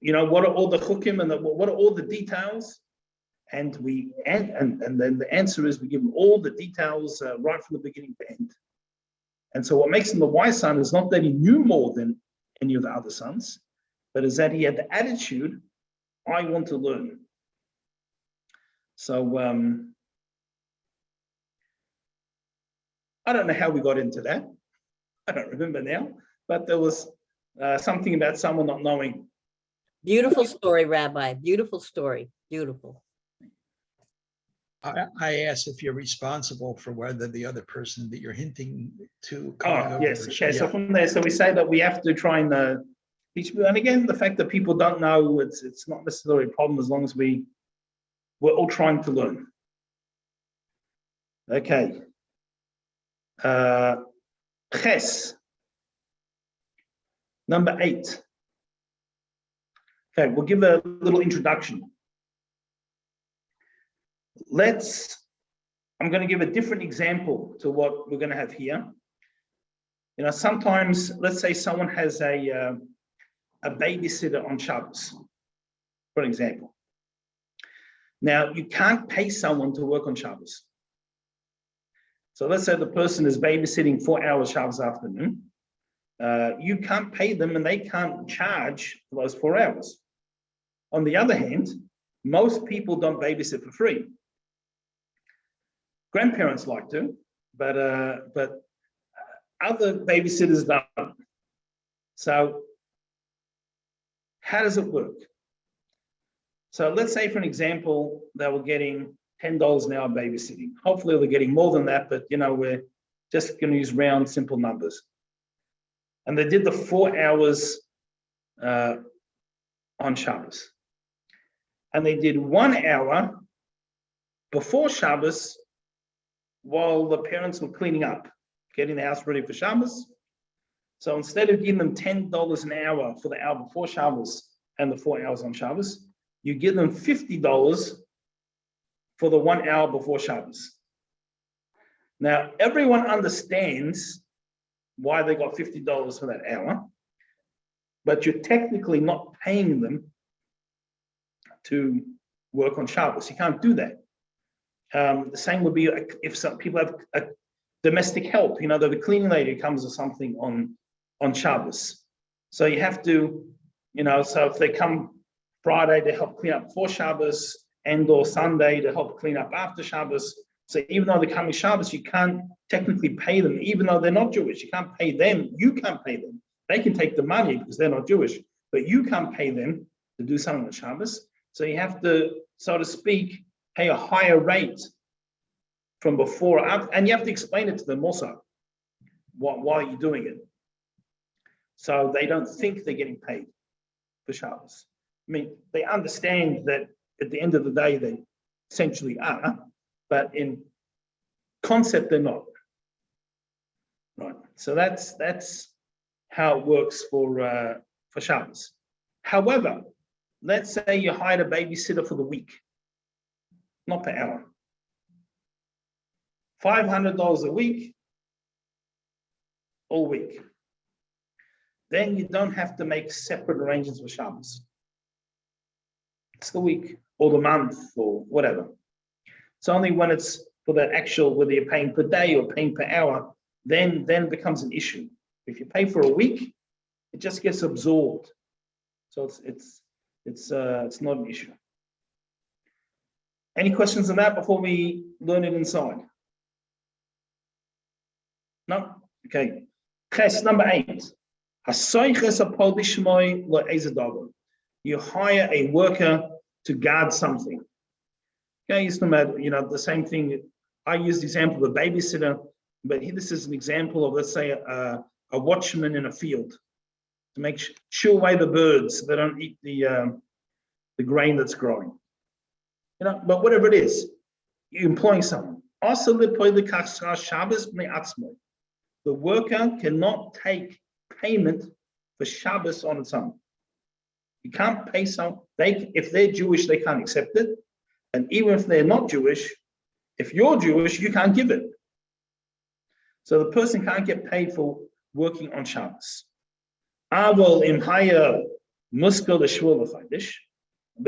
[SPEAKER 1] what are all the chukim and what are all the details? And then the answer is we give him all the details right from the beginning to end. And so what makes him the wise son is not that he knew more than any of the other sons, but is that he had the attitude, I want to learn. So I don't know how we got into that. I don't remember now, but there was something about someone not knowing.
[SPEAKER 2] Beautiful story, Rabbi. Beautiful story. Beautiful.
[SPEAKER 4] I asked if you're responsible for whether the other person that you're hinting to.
[SPEAKER 1] Oh, yes. Okay. So from there, we say that we have to try and teach people. And again, the fact that people don't know, it's not necessarily a problem as long as we're all trying to learn. Okay. Ches. Number 8. Okay, we'll give a little introduction. I'm going to give a different example to what we're going to have here. Sometimes, let's say someone has a babysitter on Shabbos, for example. Now, you can't pay someone to work on Shabbos. So let's say the person is babysitting 4 hours Shabbos afternoon. You can't pay them and they can't charge for those 4 hours. On the other hand, most people don't babysit for free. Grandparents like to, but other babysitters don't. So how does it work? So let's say, for an example, they were getting $10 an hour babysitting. Hopefully they're getting more than that, but we're just going to use round, simple numbers. And they did the 4 hours on Shabbos. And they did 1 hour before Shabbos while the parents were cleaning up, getting the house ready for Shabbos. So instead of giving them $10 an hour for the hour before Shabbos and the 4 hours on Shabbos, you give them $50 for the 1 hour before Shabbos. Now, everyone understands why they got $50 for that hour, but you're technically not paying them to work on Shabbos. You can't do that. The same would be if some people have a domestic help, the cleaning lady comes or something on Shabbos. So you have to, so if they come Friday to help clean up before Shabbos and or Sunday to help clean up after Shabbos. So even though they're coming Shabbos, you can't technically pay them, even though they're not Jewish. You can't pay them. You can't pay them. They can take the money because they're not Jewish, but you can't pay them to do something on Shabbos. So you have to, so to speak, pay a higher rate from before, and you have to explain it to them also. Why are you doing it? So they don't think they're getting paid for Shabbos. I mean, they understand that at the end of the day, they essentially are, but in concept, they're not. Right. So that's how it works for Shabbos. However, let's say you hired a babysitter for the week, not per hour. $500 a week, all week. Then you don't have to make separate arrangements for Shabbos. It's the week or the month or whatever. It's only when it's for that actual, whether you're paying per day or paying per hour, then it becomes an issue. If you pay for a week, it just gets absorbed. So it's not an issue. Any questions on that before we learn it inside? No? Okay. Ches number 8. You hire a worker to guard something. Okay, it's no matter, the same thing. I used the example of a babysitter, but here this is an example of, let's say, a watchman in a field to make shoo away the birds so they don't eat the grain that's growing. But whatever it is, you're employing someone. Also, the worker cannot take payment for Shabbos on its own. You can't pay some. If they're Jewish, they can't accept it. And even if they're not Jewish, if you're Jewish, you can't give it. So the person can't get paid for working on Shabbos. But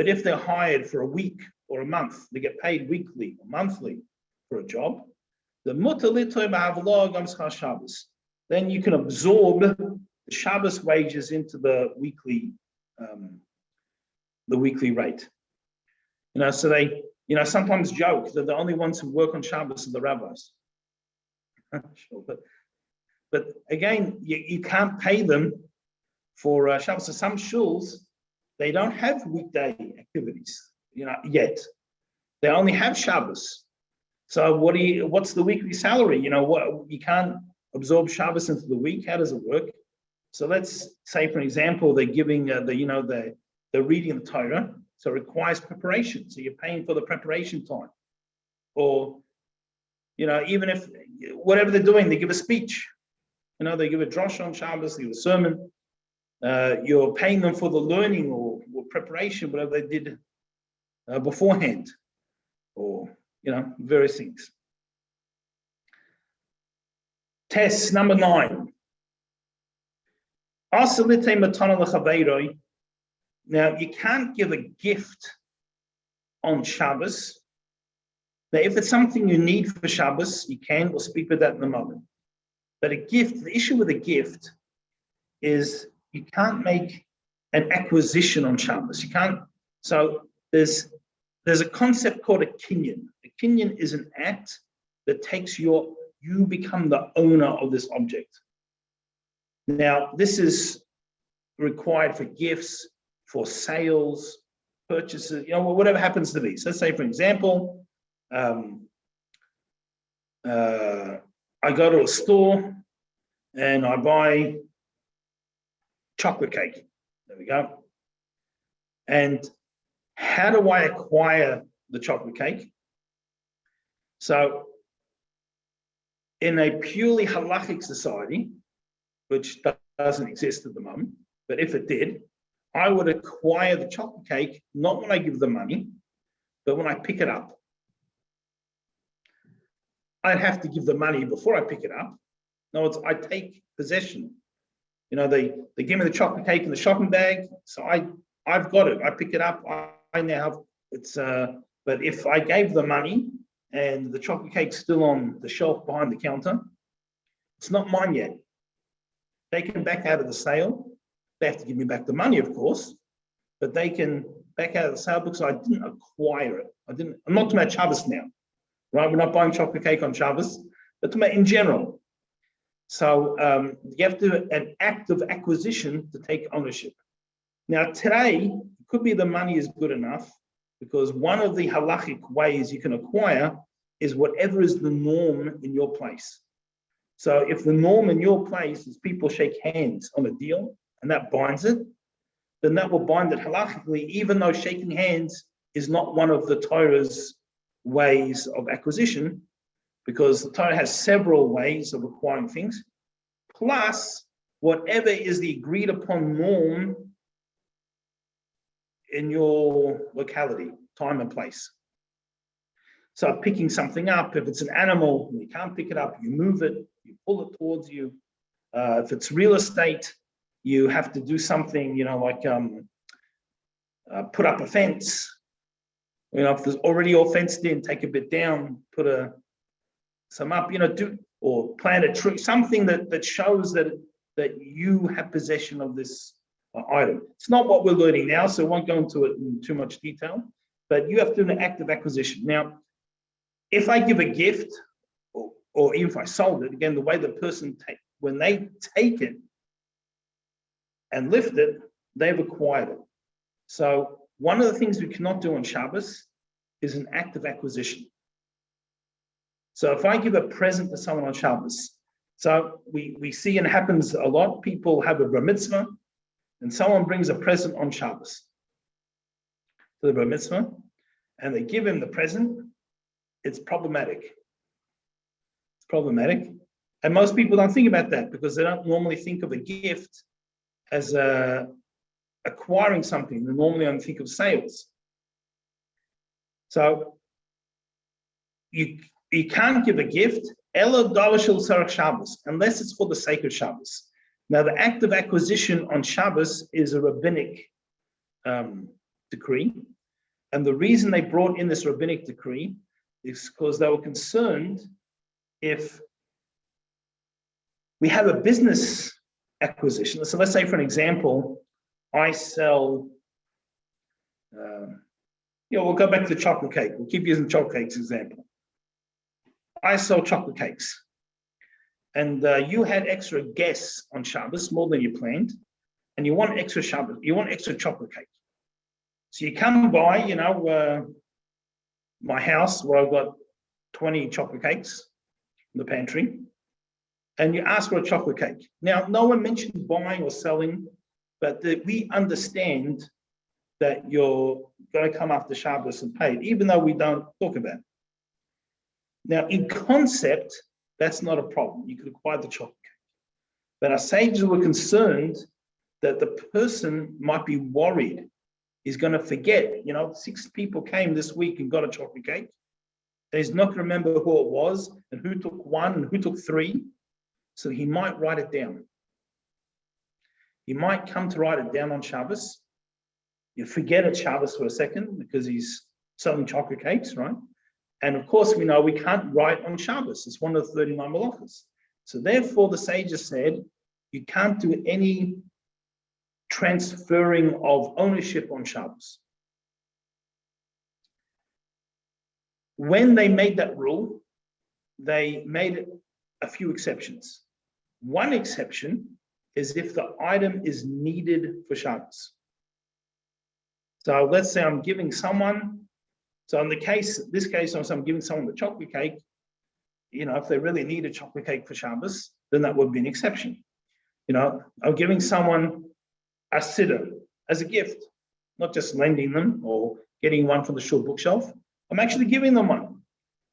[SPEAKER 1] if they're hired for a week or a month, they get paid weekly or monthly for a job. Then you can absorb the Shabbos wages into the weekly rate. So they, sometimes joke that the only ones who work on Shabbos are the rabbis. Sure, but again, you can't pay them for Shabbos. So some shuls, they don't have weekday activities, yet. They only have Shabbos. So what's the weekly salary? You can't absorb Shabbos into the week. How does it work? So let's say, for example, they're giving they're reading the Torah, so it requires preparation. So you're paying for the preparation time, or even if whatever they're doing, they give a speech. They give a drosh on Shabbos, they give a sermon. You're paying them for the learning or preparation, whatever they did beforehand, or various things. Test number 9. Now, you can't give a gift on Shabbos. Now, if it's something you need for Shabbos, you can. We'll speak about that in a moment. But a gift, the issue with a gift is you can't make an acquisition on Shabbos. You can't. So there's a concept called a kinyan. A kinyan is an act that takes you become the owner of this object. Now, this is required for gifts, for sales, purchases, whatever happens to be. So let's say, for example, I go to a store and I buy chocolate cake. There we go. And how do I acquire the chocolate cake? So in a purely halachic society, which doesn't exist at the moment, but if it did, I would acquire the chocolate cake, not when I give the money, but when I pick it up. I'd have to give the money before I pick it up. In other words, I take possession. They give me the chocolate cake in the shopping bag, so I've got it. I pick it up, now have, but if I gave the money and the chocolate cake's still on the shelf behind the counter, it's not mine yet. They can back out of the sale. They have to give me back the money, of course, but they can back out of the sale because I didn't acquire it. I'm not talking about Shabbos now, right? We're not buying chocolate cake on Shabbos, but talking about in general. So you have to do an act of acquisition to take ownership. Now today, it could be the money is good enough because one of the halachic ways you can acquire is whatever is the norm in your place. So if the norm in your place is people shake hands on a deal and that binds it, then that will bind it halachically, even though shaking hands is not one of the Torah's ways of acquisition, because the Torah has several ways of acquiring things, plus whatever is the agreed upon norm in your locality, time and place. So picking something up, if it's an animal, you can't pick it up, you move it, you pull it towards you. If it's real estate, you have to do something, like put up a fence. If there's already all fenced in, take a bit down, put some up, or plant a tree, something that shows that you have possession of this item. It's not what we're learning now, so I won't go into it in too much detail, but you have to do an active acquisition. Now, if I give a gift, or even if I sold it, again, the way the person when they take it and lift it, they've acquired it. So one of the things we cannot do on Shabbos is an act of acquisition. So if I give a present to someone on Shabbos, so we see, and it happens a lot, people have a bar mitzvah, and someone brings a present on Shabbos to the bar mitzvah, and they give him the present, it's problematic. It's problematic. And most people don't think about that because they don't normally think of a gift as acquiring something. They normally only think of sales. So you can't give a gift unless it's for the sake of Shabbos. Now, the act of acquisition on Shabbos is a rabbinic decree. And the reason they brought in this rabbinic decree is because they were concerned if we have a business acquisition. So let's say, for an example, I sell, we'll go back to the chocolate cake. We'll keep using chocolate cakes as an example. I sell chocolate cakes. And you had extra guests on Shabbos, more than you planned, and you want extra Shabbos, you want extra chocolate cake. So you come by, my house where I've got 20 chocolate cakes in the pantry, and you ask for a chocolate cake. Now, no one mentioned buying or selling, but we understand that you're going to come after Shabbos and pay it, even though we don't talk about it. Now, in concept, that's not a problem. You could acquire the chocolate cake. But our sages were concerned that the person might be worried. He's going to forget, 6 people came this week and got a chocolate cake. And he's not going to remember who it was and who took 1 and who took 3. So he might write it down. He might come to write it down on Shabbos. You forget it's Shabbos for a second because he's selling chocolate cakes, right? And of course, we know we can't write on Shabbos. It's one of the 39 malachos. So therefore, the sages said, you can't do any transferring of ownership on Shabbos. When they made that rule, they made a few exceptions. One exception is if the item is needed for Shabbos. So let's say I'm giving someone, so in this case, I'm giving someone the chocolate cake, if they really need a chocolate cake for Shabbos, then that would be an exception. I'm giving someone a siddur as a gift, not just lending them or getting one from the shul bookshelf. I'm actually giving them one.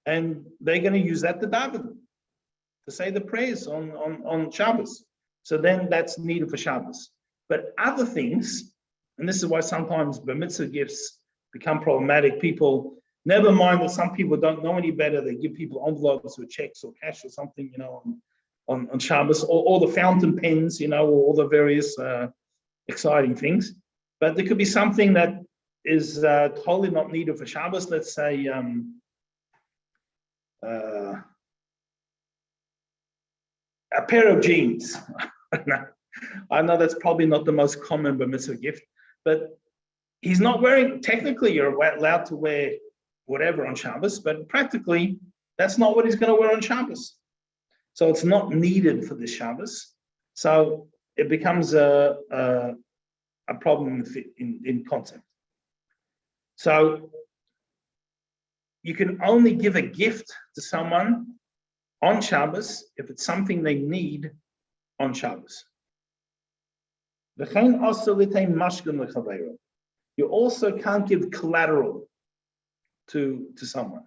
[SPEAKER 1] And they're going to use that to daven, to say the prayers on Shabbos. So then that's needed for Shabbos. But other things, and this is why sometimes bar mitzvah gifts become problematic. People, never mind that some people don't know any better, they give people envelopes with checks or cash or something, on Shabbos, or the fountain pens, or all the various exciting things. But there could be something that totally not needed for Shabbos. Let's say a pair of jeans. I know that's probably not the most common bar mitzvah gift, but he's not wearing, technically you're allowed to wear whatever on Shabbos, but practically that's not what he's going to wear on Shabbos. So it's not needed for the Shabbos. So it becomes a problem in concept. So you can only give a gift to someone on Shabbos if it's something they need on Shabbos. You also can't give collateral to someone.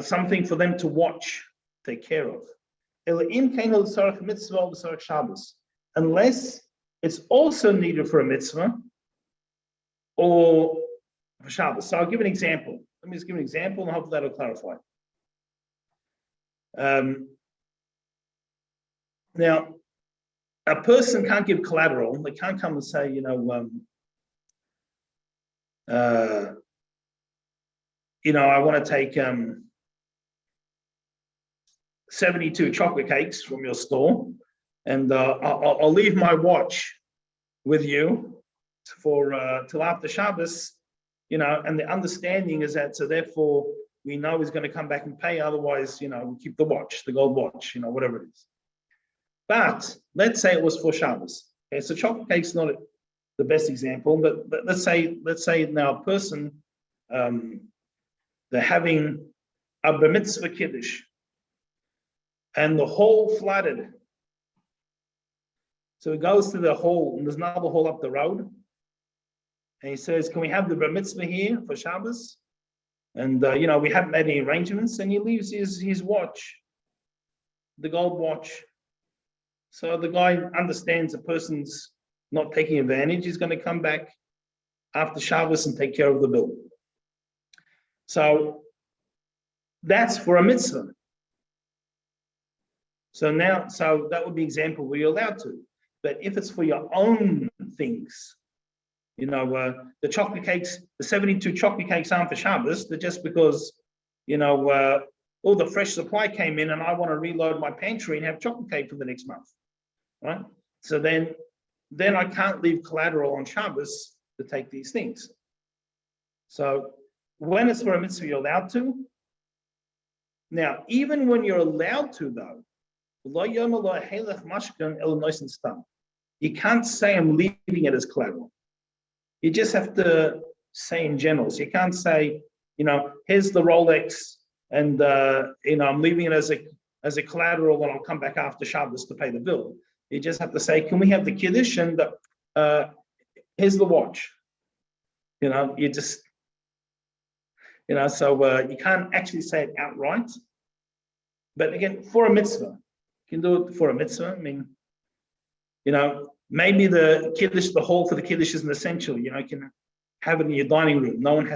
[SPEAKER 1] Something for them to watch, take care of. Unless it's also needed for a mitzvah or for Shabbos. So I'll give an example. Let me just give an example and hopefully that'll clarify. Now, a person can't give collateral. They can't come and say, I want to take 72 chocolate cakes from your store, and I'll leave my watch with you for till after Shabbos, and the understanding is that, so therefore we know he's going to come back and pay, otherwise, we keep the watch, the gold watch, whatever it is. But let's say it was for Shabbos. Okay, so chocolate cake's not the best example, but let's say now a person, they're having a bar mitzvah kiddush, and the hall flooded. So he goes to the hall, and there's another hall up the road, and he says, "Can we have the bar mitzvah here for Shabbos?" And we haven't made any arrangements, and he leaves his watch, the gold watch. So the guy understands the person's not taking advantage. He's going to come back after Shabbos and take care of the bill. So that's for a mitzvah. So that would be an example where you're allowed to. But if it's for your own things, the chocolate cakes, the 72 chocolate cakes aren't for Shabbos. They're just because, all the fresh supply came in and I want to reload my pantry and have chocolate cake for the next month, right? So then I can't leave collateral on Shabbos to take these things. So when it's for a mitzvah, you're allowed to. Now, even when you're allowed to, though, you can't say I'm leaving it as collateral. You just have to say in general. So you can't say, here's the Rolex, and I'm leaving it as a collateral, and I'll come back after Shabbos to pay the bill. You just have to say, can we have the kiddush, and here's the watch. So you can't actually say it outright. But again, for a mitzvah, you can do it for a mitzvah. I mean, maybe the kiddush, the hall for the kiddush isn't essential. You can have it in your dining room. Don't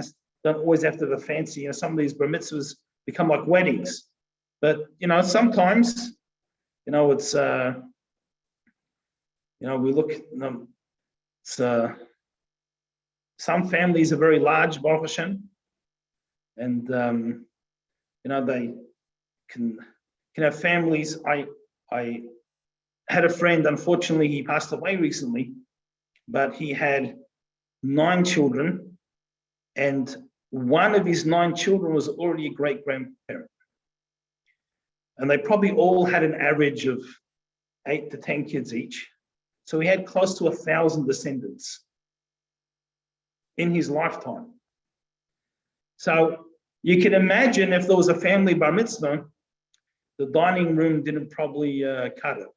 [SPEAKER 1] always have to have a fancy. Some of these bar mitzvahs become like weddings. But sometimes, it's we look. Some families are very large, Baruch Hashem, and they can have families. I had a friend, unfortunately, he passed away recently, but he had 9 children, and one of his 9 children was already a great-grandparent. And they probably all had an average of 8 to 10 kids each. So he had close to 1,000 descendants in his lifetime. So you can imagine if there was a family bar mitzvah, the dining room didn't probably cut it.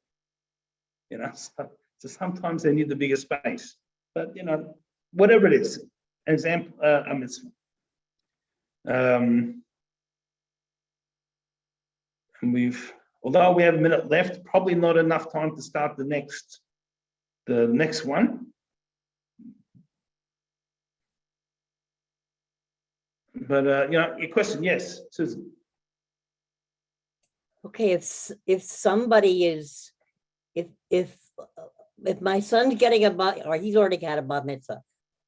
[SPEAKER 1] So sometimes they need the bigger space. But whatever it is, an example, a mitzvah. And although we have a minute left, probably not enough time to start the next one. But your question, yes, Susan.
[SPEAKER 2] Okay, if somebody is, if if my son's getting a bar, or he's already had a bar mitzvah,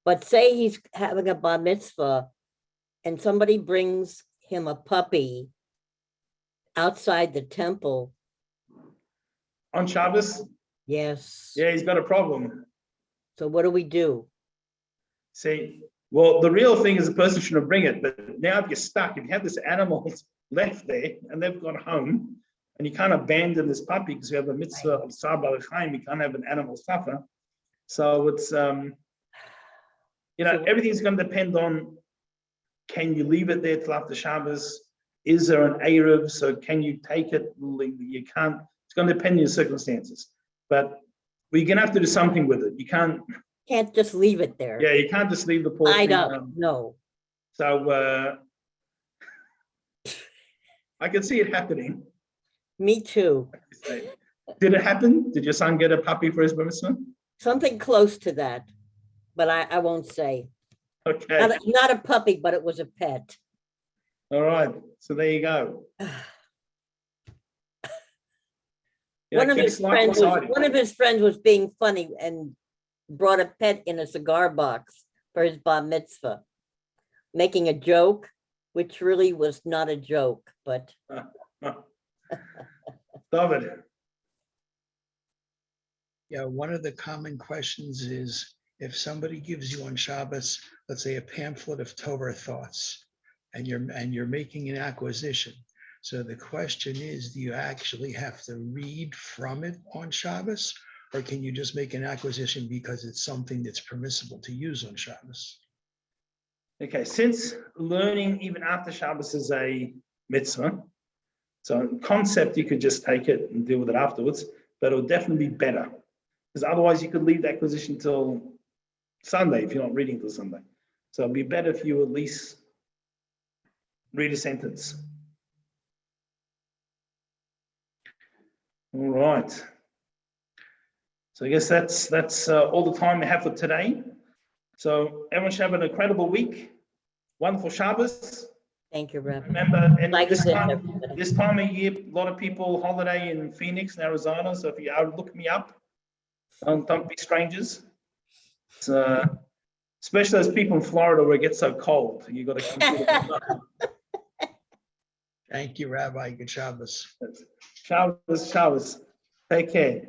[SPEAKER 2] but say he's having a bar mitzvah and somebody brings him a puppy outside the temple,
[SPEAKER 1] On Shabbos,
[SPEAKER 2] yes.
[SPEAKER 1] yeah, he's got a problem.
[SPEAKER 2] So what do we do?
[SPEAKER 1] See, well, the real thing is the person shouldn't bring it, but now if you're stuck, if you have this animal left there and they've gone home, and you can't abandon this puppy because you have a mitzvah of Sar Baruch Chaim, you can't have an animal suffer. So it's, everything's going to depend on, can you leave it there till after Shabbos? Is there an Erev? So can you take it? You can't. It's going to depend on your circumstances. But we're going to have to do something with it. You can't
[SPEAKER 2] just leave it there.
[SPEAKER 1] Yeah, you can't just leave the poor
[SPEAKER 2] I
[SPEAKER 1] thing.
[SPEAKER 2] don't know.
[SPEAKER 1] So I can see it happening.
[SPEAKER 2] Me too.
[SPEAKER 1] Did it happen? Did your son get a puppy for his bar mitzvah?
[SPEAKER 2] Something close to that, but I won't say.
[SPEAKER 1] Okay.
[SPEAKER 2] Not a puppy, but it was a pet.
[SPEAKER 1] All right. So there you go.
[SPEAKER 2] One of his friends was being funny and brought a pet in a cigar box for his bar mitzvah, making a joke, which really was not a joke, but.
[SPEAKER 1] David.
[SPEAKER 4] Yeah, one of the common questions is if somebody gives you on Shabbos, let's say a pamphlet of Torah thoughts, and you're making an acquisition. So the question is, do you actually have to read from it on Shabbos, or can you just make an acquisition because it's something that's permissible to use on Shabbos?
[SPEAKER 1] Okay, since learning even after Shabbos is a mitzvah, so in concept, you could just take it and deal with it afterwards, but it'll definitely be better. Because otherwise you could leave the acquisition till Sunday if you're not reading till Sunday. So it'd be better if you at least read a sentence. All right. So I guess that's all the time we have for today. So everyone should have an incredible week. Wonderful Shabbos.
[SPEAKER 2] Thank you, Rabbi.
[SPEAKER 1] Remember, and
[SPEAKER 2] Like
[SPEAKER 1] this
[SPEAKER 2] I said,
[SPEAKER 1] time
[SPEAKER 2] everybody.
[SPEAKER 1] of year, a lot of people holiday in Phoenix and Arizona. So if you are, look me up. Don't be strangers. It's, especially those people in Florida where it gets so cold. You got to come to the
[SPEAKER 4] Thank you, Rabbi. Good Shabbos.
[SPEAKER 1] Shabbos. Take care.